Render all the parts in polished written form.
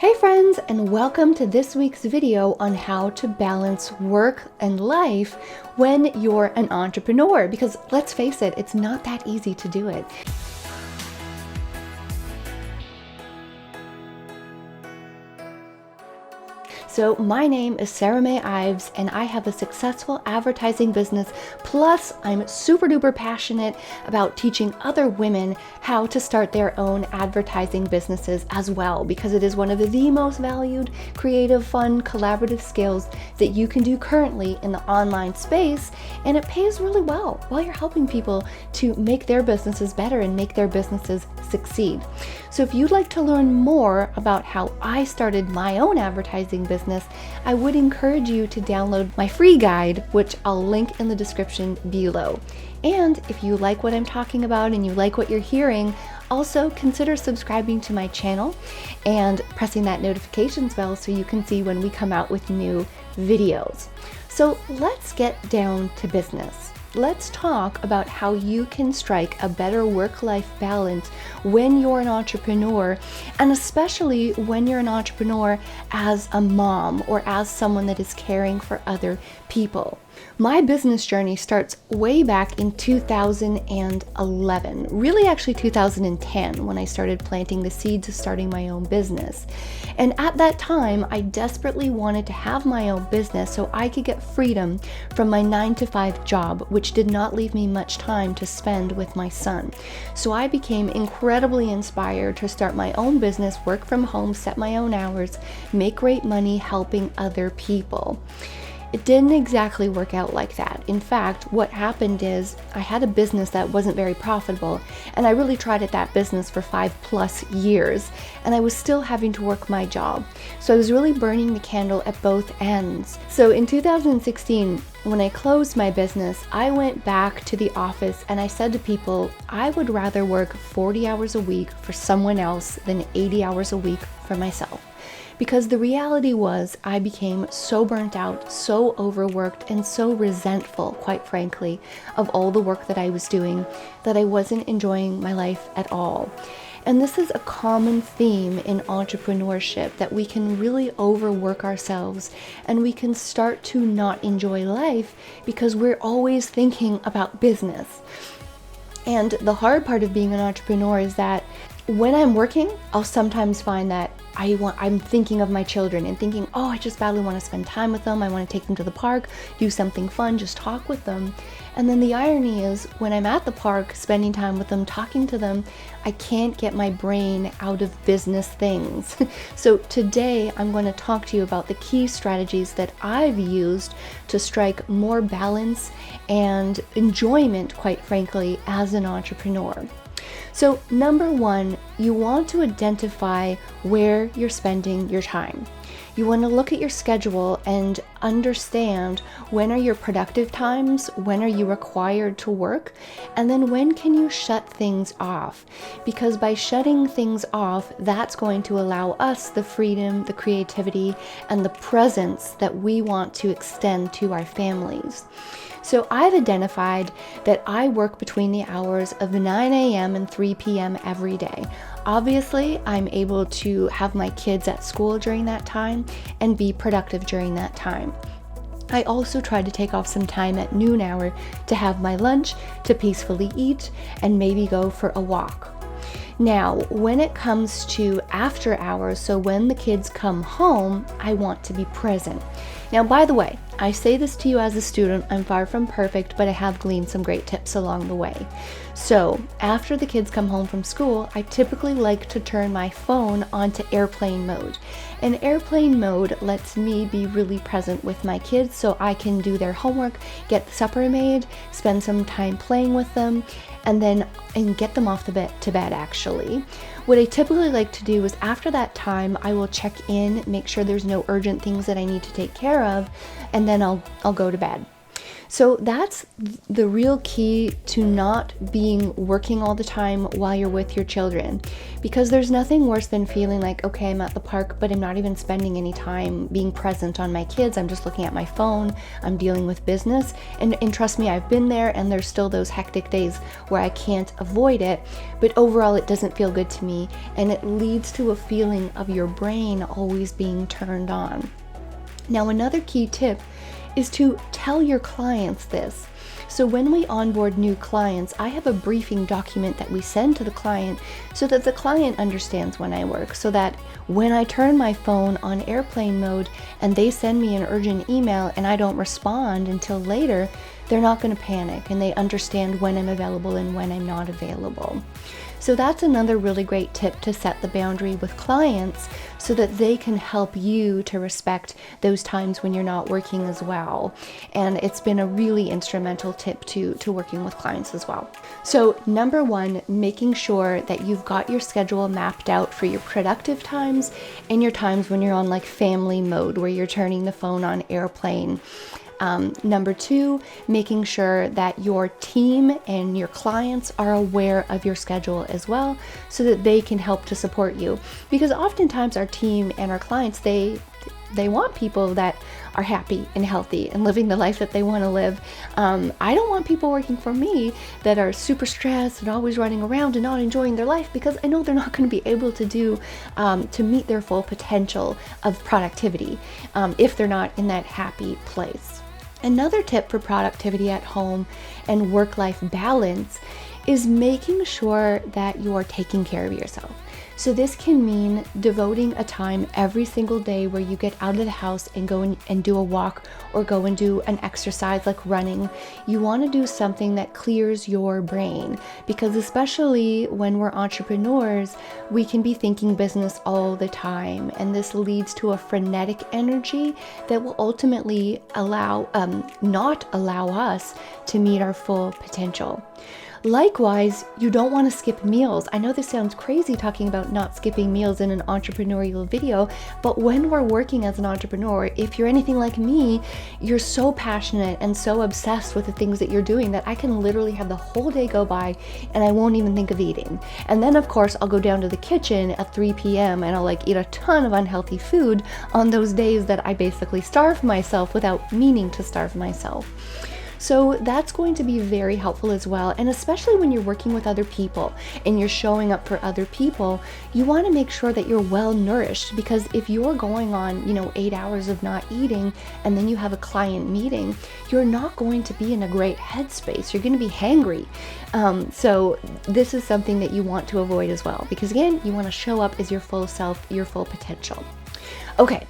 Hey friends, and welcome to this week's video on how to balance work and life when you're an entrepreneur, because let's face it, it's not that easy to do it. So my name is Sarah Mae Ives, and I have a successful advertising business. Plus, I'm super duper passionate about teaching other women how to start their own advertising businesses as well, because it is one of the most valued, creative, fun, collaborative skills that you can do currently in the online space, and it pays really well while you're helping people to make their businesses better and make their businesses succeed. So if you'd like to learn more about how I started my own advertising business, I would encourage you to download my free guide, which I'll link in the description below. And if you like what I'm talking about and you like what you're hearing, also consider subscribing to my channel and pressing that notifications bell so you can see when we come out with new videos. So let's get down to business. Let's talk about how you can strike a better work-life balance when you're an entrepreneur, and especially when you're an entrepreneur as a mom or as someone that is caring for other people. My business journey starts way back in 2011, really actually 2010, when I started planting the seeds of starting my own business. And at that time, I desperately wanted to have my own business so I could get freedom from my 9-to-5 job, which did not leave me much time to spend with my son. So I became incredibly inspired to start my own business, work from home, set my own hours, make great money helping other people. It didn't exactly work out like that. In fact, what happened is I had a business that wasn't very profitable, and I really tried at that business for 5+ years, and I was still having to work my job. So I was really burning the candle at both ends. So in 2016, when I closed my business, I went back to the office and I said to people, I would rather work 40 hours a week for someone else than 80 hours a week for myself. Because the reality was I became so burnt out, so overworked, and so resentful, quite frankly, of all the work that I was doing, that I wasn't enjoying my life at all. And this is a common theme in entrepreneurship, that we can really overwork ourselves and we can start to not enjoy life because we're always thinking about business. And the hard part of being an entrepreneur is that when I'm working, I'll sometimes find that I'm thinking of my children and thinking, oh, I just badly want to spend time with them. I want to take them to the park, do something fun, just talk with them. And then the irony is when I'm at the park, spending time with them, talking to them, I can't get my brain out of business things. So today I'm going to talk to you about the key strategies that I've used to strike more balance and enjoyment, quite frankly, as an entrepreneur. So number one, you want to identify where you're spending your time. You want to look at your schedule and understand when are your productive times, when are you required to work, and then when can you shut things off? Because by shutting things off, that's going to allow us the freedom, the creativity, and the presence that we want to extend to our families. So I've identified that I work between the hours of 9 a.m. and 3 p.m. every day. Obviously, I'm able to have my kids at school during that time and be productive during that time. I also try to take off some time at noon hour to have my lunch, to peacefully eat, and maybe go for a walk. Now, when it comes to after hours, so when the kids come home, I want to be present. Now, by the way, I say this to you as a student, I'm far from perfect, but I have gleaned some great tips along the way. So after the kids come home from school, I typically like to turn my phone onto airplane mode. And airplane mode lets me be really present with my kids so I can do their homework, get supper made, spend some time playing with them, and get them off to bed actually. What I typically like to do is after that time, I will check in, make sure there's no urgent things that I need to take care of, and then I'll go to bed. So that's the real key to not being working all the time while you're with your children, because there's nothing worse than feeling like, okay, I'm at the park, but I'm not even spending any time being present on my kids. I'm just looking at my phone. I'm dealing with business. And trust me, I've been there, and there's still those hectic days where I can't avoid it. But overall, it doesn't feel good to me. And it leads to a feeling of your brain always being turned on. Now, another key tip is to tell your clients this. So when we onboard new clients, I have a briefing document that we send to the client so that the client understands when I work, so that when I turn my phone on airplane mode and they send me an urgent email and I don't respond until later, they're not going to panic, and they understand when I'm available and when I'm not available. So that's another really great tip, to set the boundary with clients so that they can help you to respect those times when you're not working as well. And it's been a really instrumental tip to working with clients as well. So number one, making sure that you've got your schedule mapped out for your productive times and your times when you're on like family mode, where you're turning the phone on airplane. Number two, making sure that your team and your clients are aware of your schedule as well, so that they can help to support you. Because oftentimes our team and our clients, they want people that are happy and healthy and living the life that they want to live. I don't want people working for me that are super stressed and always running around and not enjoying their life, because I know they're not going to be able to do to meet their full potential of productivity if they're not in that happy place. Another tip for productivity at home and work-life balance is making sure that you're taking care of yourself. So this can mean devoting a time every single day where you get out of the house and go and do a walk, or go and do an exercise like running. You want to do something that clears your brain, because especially when we're entrepreneurs, we can be thinking business all the time, and this leads to a frenetic energy that will ultimately not allow us to meet our full potential. Likewise, you don't want to skip meals. I know this sounds crazy talking about not skipping meals in an entrepreneurial video, but when we're working as an entrepreneur, if you're anything like me, you're so passionate and so obsessed with the things that you're doing that I can literally have the whole day go by and I won't even think of eating. And then of course, I'll go down to the kitchen at 3 p.m. and I'll eat a ton of unhealthy food on those days that I basically starve myself without meaning to starve myself. So that's going to be very helpful as well. And especially when you're working with other people and you're showing up for other people, you want to make sure that you're well nourished, because if you're going on, 8 hours of not eating and then you have a client meeting, you're not going to be in a great headspace. You're going to be hangry. So this is something that you want to avoid as well, because again, you want to show up as your full self, your full potential. Okay.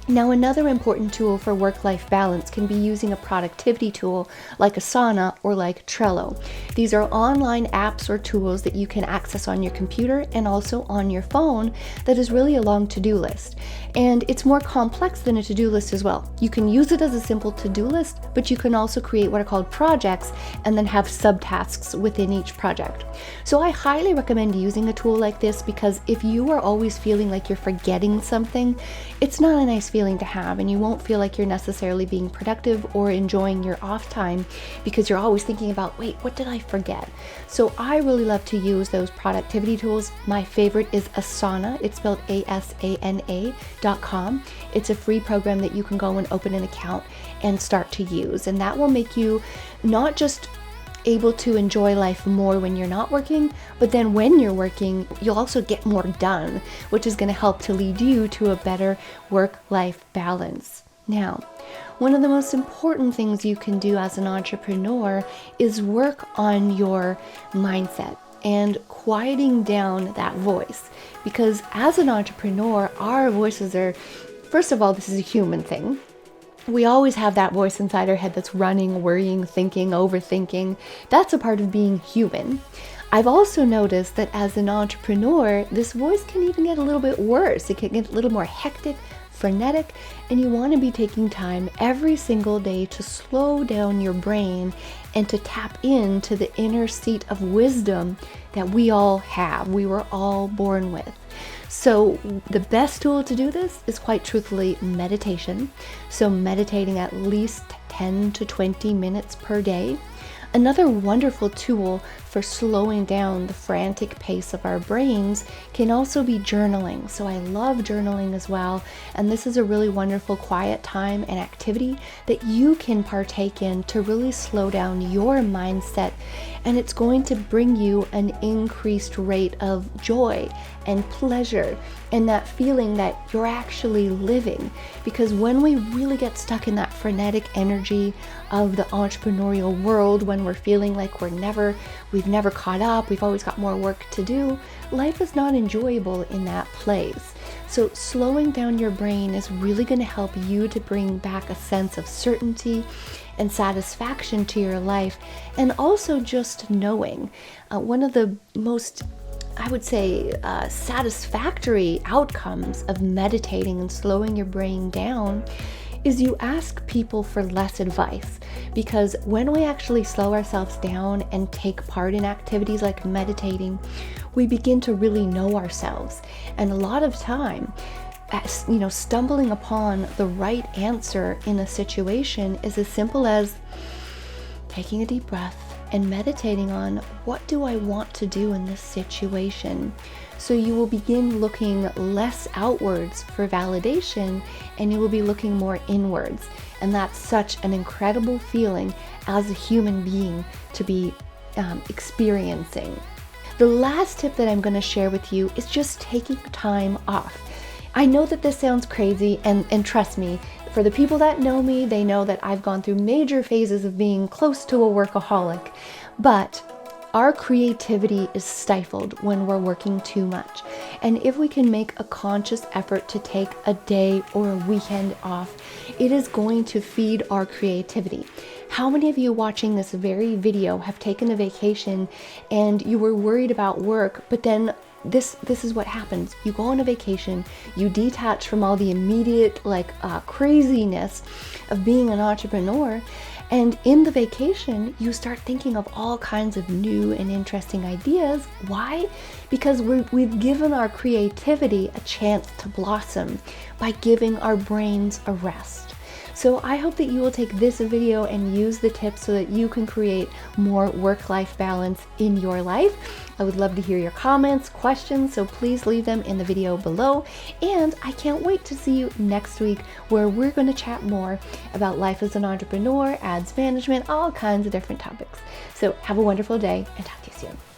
Now, another important tool for work-life balance can be using a productivity tool like Asana or like Trello. These are online apps or tools that you can access on your computer and also on your phone that is really a long to-do list. And it's more complex than a to-do list as well. You can use it as a simple to-do list, but you can also create what are called projects and then have subtasks within each project. So I highly recommend using a tool like this, because if you are always feeling like you're forgetting something, it's not a nice feeling to have, and you won't feel like you're necessarily being productive or enjoying your off time, because you're always thinking about, wait, what did I forget? So I really love to use those productivity tools. My favorite is Asana. It's spelled ASANA.com. It's a free program that you can go and open an account and start to use, and that will make you not just able to enjoy life more when you're not working, but then when you're working, you'll also get more done, which is going to help to lead you to a better work-life balance. Now, one of the most important things you can do as an entrepreneur is work on your mindset and quieting down that voice, because as an entrepreneur, our voices are, first of all, this is a human thing. We always have that voice inside our head that's running, worrying, thinking, overthinking. That's a part of being human. I've also noticed that as an entrepreneur, this voice can even get a little bit worse. It can get a little more hectic, frenetic, and you want to be taking time every single day to slow down your brain and to tap into the inner seat of wisdom that we all have. We were all born with. So the best tool to do this is, quite truthfully, meditation. So meditating at least 10 to 20 minutes per day. Another wonderful tool for slowing down the frantic pace of our brains can also be journaling. So I love journaling as well, and this is a really wonderful quiet time and activity that you can partake in to really slow down your mindset, and it's going to bring you an increased rate of joy and pleasure and that feeling that you're actually living. Because when we really get stuck in that frenetic energy of the entrepreneurial world, when we're feeling like we've never caught up, we've always got more work to do, life is not enjoyable in that place. So slowing down your brain is really going to help you to bring back a sense of certainty and satisfaction to your life, and also just knowing. One of the most, I would say, satisfactory outcomes of meditating and slowing your brain down is you ask people for less advice. Because when we actually slow ourselves down and take part in activities like meditating, we begin to really know ourselves. And a lot of time, stumbling upon the right answer in a situation is as simple as taking a deep breath and meditating on, what do I want to do in this situation? So you will begin looking less outwards for validation, and you will be looking more inwards. And that's such an incredible feeling as a human being to be experiencing. The last tip that I'm going to share with you is just taking time off. I know that this sounds crazy, and trust me, for the people that know me, they know that I've gone through major phases of being close to a workaholic, but our creativity is stifled when we're working too much. And if we can make a conscious effort to take a day or a weekend off, it is going to feed our creativity. How many of you watching this very video have taken a vacation and you were worried about work, but then this is what happens. You go on a vacation, you detach from all the immediate craziness of being an entrepreneur, and in the vacation, you start thinking of all kinds of new and interesting ideas. Why? Because we've given our creativity a chance to blossom by giving our brains a rest. So I hope that you will take this video and use the tips so that you can create more work-life balance in your life. I would love to hear your comments, questions, so please leave them in the video below. And I can't wait to see you next week, where we're going to chat more about life as an entrepreneur, ads management, all kinds of different topics. So have a wonderful day, and talk to you soon.